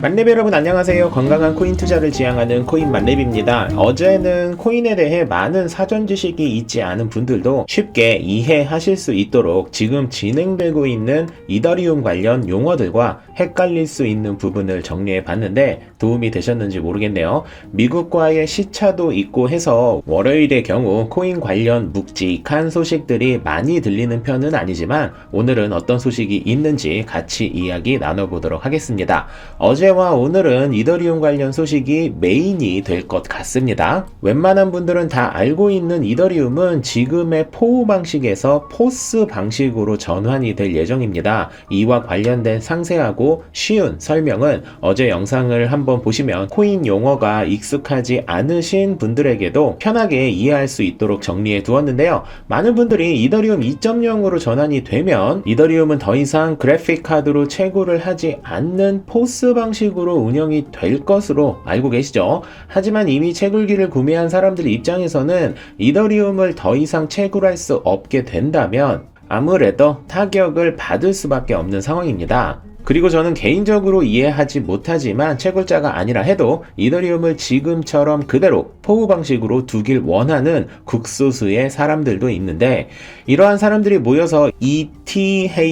만렙 여러분 안녕하세요. 건강한 코인 투자를 지향하는 코인 만렙입니다. 어제는 코인에 대해 많은 사전 지식이 있지 않은 분들도 쉽게 이해하실 수 있도록 지금 진행되고 있는 이더리움 관련 용어들과 헷갈릴 수 있는 부분을 정리해 봤는데 도움이 되셨는지 모르겠네요. 미국과의 시차도 있고 해서 월요일의 경우 코인 관련 묵직한 소식들이 많이 들리는 편은 아니지만 오늘은 어떤 소식이 있는지 같이 이야기 나눠보도록 하겠습니다. 어제와 오늘은 이더리움 관련 소식이 메인이 될 것 같습니다. 웬만한 분들은 다 알고 있는 이더리움은 지금의 포우 방식에서 포스 방식으로 전환이 될 예정입니다. 이와 관련된 상세하고 쉬운 설명은 어제 영상을 한번 보시면 코인 용어가 익숙하지 않으신 분들에게도 편하게 이해할 수 있도록 정리해 두었는데요. 많은 분들이 이더리움 2.0으로 전환이 되면 이더리움은 더 이상 그래픽 카드로 채굴을 하지 않는 포스 방식으로 운영이 될 것으로 알고 계시죠. 하지만 이미 채굴기를 구매한 사람들 입장에서는 이더리움을 더 이상 채굴할 수 없게 된다면 아무래도 타격을 받을 수밖에 없는 상황입니다. 그리고 저는 개인적으로 이해하지 못하지만 채굴자가 아니라 해도 이더리움을 지금처럼 그대로 포우 방식으로 두길 원하는 극소수의 사람들도 있는데 이러한 사람들이 모여서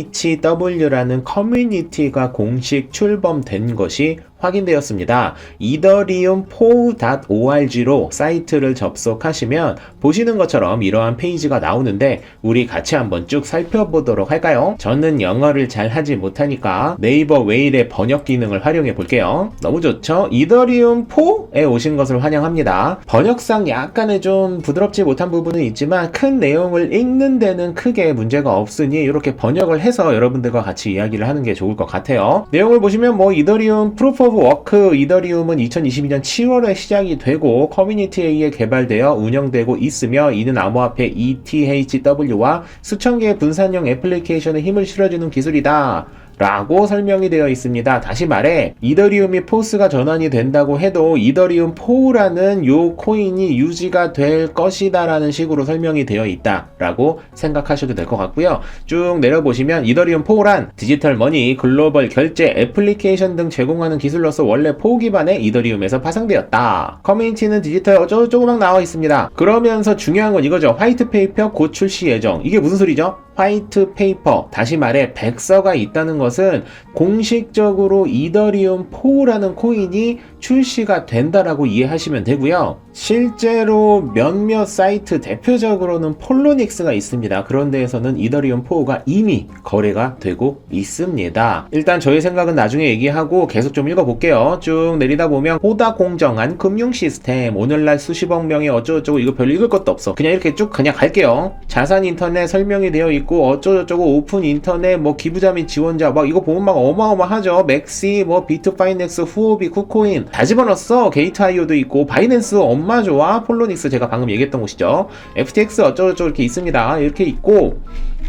ETHW라는 커뮤니티가 공식 출범된 것이 확인되었습니다. 이더리움 포우.org로 사이트를 접속하시면 보시는 것처럼 이러한 페이지가 나오는데 우리 같이 한번 쭉 살펴보도록 할까요? 저는 영어를 잘 하지 못하니까 네이버 웨일의 번역 기능을 활용해 볼게요. 너무 좋죠? 이더리움 포에 오신 것을 환영합니다. 번역상 약간의 좀 부드럽지 못한 부분은 있지만 큰 내용을 읽는 데는 크게 문제가 없으니 이렇게 번역을 해서 여러분들과 같이 이야기를 하는 게 좋을 것 같아요. 내용을 보시면 이더리움 프루프 오브 워크 이더리움은 2022년 7월에 시작이 되고 커뮤니티에 의해 개발되어 운영되고 있으며 이는 암호화폐 ETHW와 수천 개의 분산형 애플리케이션에 힘을 실어주는 기술이다 라고 설명이 되어 있습니다. 다시 말해 이더리움이 포스가 전환이 된다고 해도 이더리움 포우라는 요 코인이 유지가 될 것이다 라는 식으로 설명이 되어 있다 라고 생각하셔도 될 것 같고요. 쭉 내려보시면 이더리움 포우란 디지털 머니, 글로벌 결제, 애플리케이션 등 제공하는 기술로서 원래 포우 기반의 이더리움에서 파생되었다. 커뮤니티는 디지털 어쩌고저쩌고 막 나와 있습니다. 그러면서 중요한 건 이거죠. 화이트 페이퍼 곧 출시 예정. 이게 무슨 소리죠? 화이트 페이퍼, 다시 말해 백서가 있다는 것은 공식적으로 이더리움 포우라는 코인이 출시가 된다라고 이해하시면 되고요. 실제로 몇몇 사이트 대표적으로는 폴로닉스가 있습니다. 그런 데에서는 이더리움 포우가 이미 거래가 되고 있습니다. 일단 저의 생각은 나중에 얘기하고 계속 좀 읽어볼게요. 쭉 내리다 보면 보다 공정한 금융 시스템, 오늘날 수십억 명의 어쩌고저쩌고 이거 별로 읽을 것도 없어. 그냥 이렇게 쭉 그냥 갈게요. 자산 인터넷 설명이 되어 있고 어쩌고저쩌고 오픈 인터넷 기부자 및 지원자 막 이거 보면 막 어마어마하죠. 맥시 비트파이넥스 후오비 쿠코인 다 집어넣었어. 게이트IO도 있고 바이낸스 엄마 좋아. 폴로닉스 제가 방금 얘기했던 곳이죠. FTX 어쩌고저쩌고 이렇게 있습니다. 이렇게 있고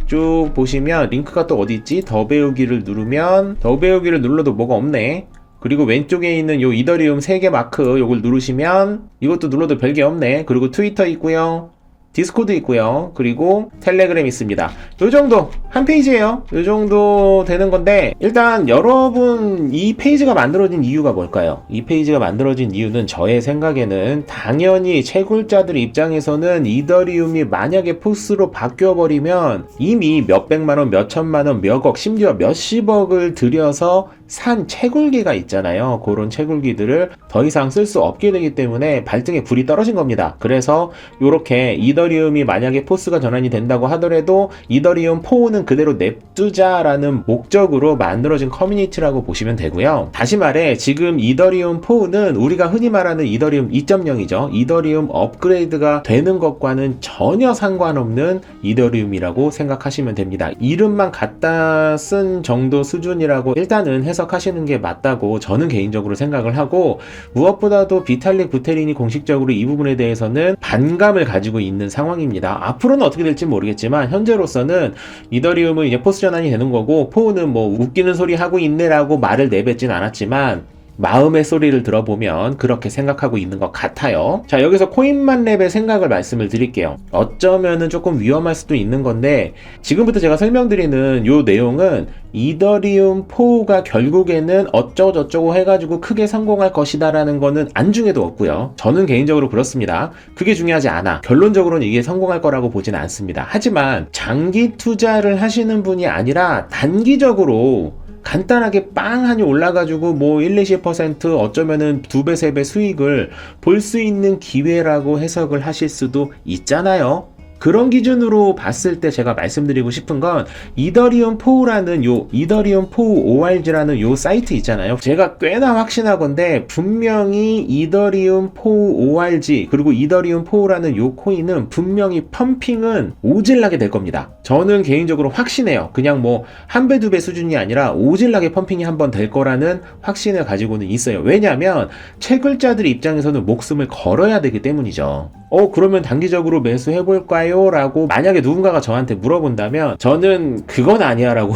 쭉 보시면 링크가 또 어디 있지? 더 배우기를 누르면 더 배우기를 눌러도 뭐가 없네. 그리고 왼쪽에 있는 요 이더리움 3개 마크 요걸 누르시면 이것도 눌러도 별게 없네. 그리고 트위터 있고요. 디스코드 있고요. 그리고 텔레그램 있습니다. 요 정도 한 페이지예요. 요 정도 되는 건데 일단 여러분 이 페이지가 만들어진 이유가 뭘까요? 이 페이지가 만들어진 이유는 저의 생각에는 당연히 채굴자들 입장에서는 이더리움이 만약에 포스로 바뀌어버리면 이미 몇백만원, 몇천만원, 몇억, 심지어 몇십억을 들여서 산 채굴기가 있잖아요. 그런 채굴기들을 더 이상 쓸 수 없게 되기 때문에 발등에 불이 떨어진 겁니다. 그래서 요렇게 이더리움이 만약에 포스가 전환이 된다고 하더라도 이더리움 포우는 그대로 냅두자라는 목적으로 만들어진 커뮤니티라고 보시면 되고요. 다시 말해 지금 이더리움 포우는 우리가 흔히 말하는 이더리움 2.0이죠. 이더리움 업그레이드가 되는 것과는 전혀 상관없는 이더리움이라고 생각하시면 됩니다. 이름만 갖다 쓴 정도 수준이라고 일단은 해석하시는 게 맞다고 저는 개인적으로 생각을 하고 무엇보다도 비탈릭 부테린이 공식적으로 이 부분에 대해서는 반감을 가지고 있는 상황입니다. 앞으로는 어떻게 될지 모르겠지만 현재로서는 이더리움은 이제 포스 전환이 되는 거고 포우는 웃기는 소리 하고 있네라고 말을 내뱉진 않았지만 마음의 소리를 들어보면 그렇게 생각하고 있는 것 같아요. 자, 여기서 코인만랩의 생각을 말씀을 드릴게요. 어쩌면은 조금 위험할 수도 있는 건데, 지금부터 제가 설명드리는 요 내용은 이더리움 포우가 결국에는 어쩌고저쩌고 해가지고 크게 성공할 것이다라는 거는 안중에도 없고요. 저는 개인적으로 그렇습니다. 그게 중요하지 않아. 결론적으로는 이게 성공할 거라고 보지는 않습니다. 하지만 장기 투자를 하시는 분이 아니라 단기적으로 간단하게 빵 하니 올라가지고 뭐 1, 20% 어쩌면은 2배, 3배 수익을 볼 수 있는 기회라고 해석을 하실 수도 있잖아요. 그런 기준으로 봤을 때 제가 말씀드리고 싶은 건 이더리움 포우라는 이더리움 포우 ORG라는 요 사이트 있잖아요. 제가 꽤나 확신하건데 분명히 이더리움 포우 ORG 그리고 이더리움 포우라는 요 코인은 분명히 펌핑은 오질나게 될 겁니다. 저는 개인적으로 확신해요. 그냥 뭐 한 배, 두 배 수준이 아니라 오질나게 펌핑이 한번 될 거라는 확신을 가지고는 있어요. 왜냐하면 채굴자들 입장에서는 목숨을 걸어야 되기 때문이죠. 그러면 단기적으로 매수해볼까요? 라고 만약에 누군가가 저한테 물어본다면 저는 그건 아니야 라고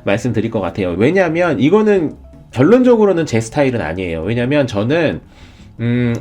말씀드릴 것 같아요. 왜냐하면 이거는 결론적으로는 제 스타일은 아니에요. 왜냐하면 저는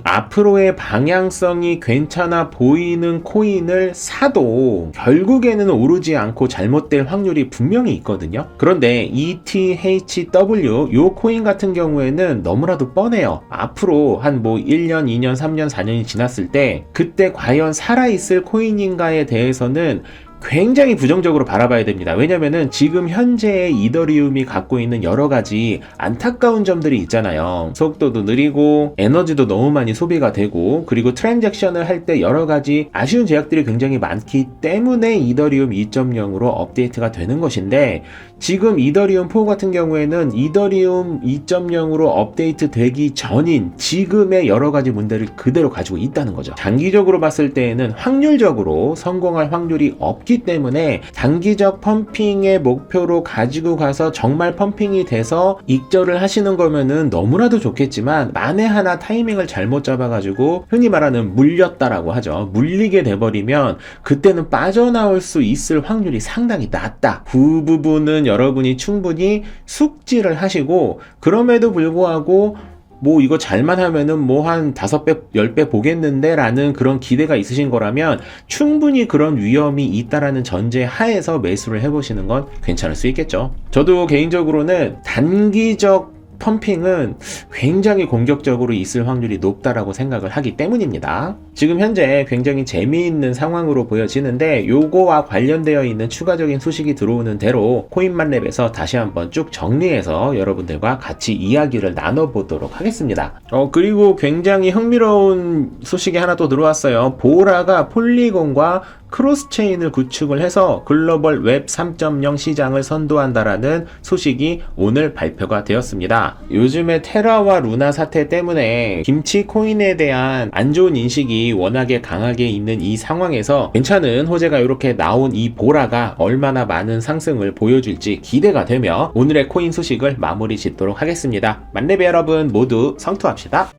앞으로의 방향성이 괜찮아 보이는 코인을 사도 결국에는 오르지 않고 잘못될 확률이 분명히 있거든요. 그런데 ETHW 요 코인 같은 경우에는 너무나도 뻔해요. 앞으로 한 뭐 1년, 2년, 3년, 4년이 지났을 때 그때 과연 살아있을 코인인가에 대해서는 굉장히 부정적으로 바라봐야 됩니다. 왜냐면은 지금 현재의 이더리움이 갖고 있는 여러 가지 안타까운 점들이 있잖아요. 속도도 느리고 에너지도 너무 많이 소비가 되고 그리고 트랜잭션을 할 때 여러 가지 아쉬운 제약들이 굉장히 많기 때문에 이더리움 2.0으로 업데이트가 되는 것인데 지금 이더리움 4 같은 경우에는 이더리움 2.0으로 업데이트 되기 전인 지금의 여러 가지 문제를 그대로 가지고 있다는 거죠. 장기적으로 봤을 때에는 확률적으로 성공할 확률이 없기 때문에 단기적 펌핑의 목표로 가지고 가서 정말 펌핑이 돼서 익절을 하시는 거면은 너무나도 좋겠지만 만에 하나 타이밍을 잘못 잡아가지고 흔히 말하는 물렸다라고 하죠. 물리게 돼버리면 그때는 빠져나올 수 있을 확률이 상당히 낮다. 그 부분은 여러분이 충분히 숙지를 하시고 그럼에도 불구하고 뭐 이거 잘만 하면은 뭐 한 5배, 10배 보겠는데 라는 그런 기대가 있으신 거라면 충분히 그런 위험이 있다라는 전제 하에서 매수를 해보시는 건 괜찮을 수 있겠죠. 저도 개인적으로는 단기적 펌핑은 굉장히 공격적으로 있을 확률이 높다라고 생각을 하기 때문입니다. 지금 현재 굉장히 재미있는 상황으로 보여지는데 요거와 관련되어 있는 추가적인 소식이 들어오는 대로 코인만랩에서 다시 한번 쭉 정리해서 여러분들과 같이 이야기를 나눠보도록 하겠습니다. 그리고 굉장히 흥미로운 소식이 하나 또 들어왔어요. 보라가 폴리곤과 크로스체인을 구축을 해서 글로벌 웹 3.0 시장을 선도한다라는 소식이 오늘 발표가 되었습니다. 요즘에 테라와 루나 사태 때문에 김치 코인에 대한 안 좋은 인식이 워낙에 강하게 있는 이 상황에서 괜찮은 호재가 이렇게 나온 이 보라가 얼마나 많은 상승을 보여줄지 기대가 되며 오늘의 코인 소식을 마무리 짓도록 하겠습니다. 만렙 여러분 모두 성투합시다.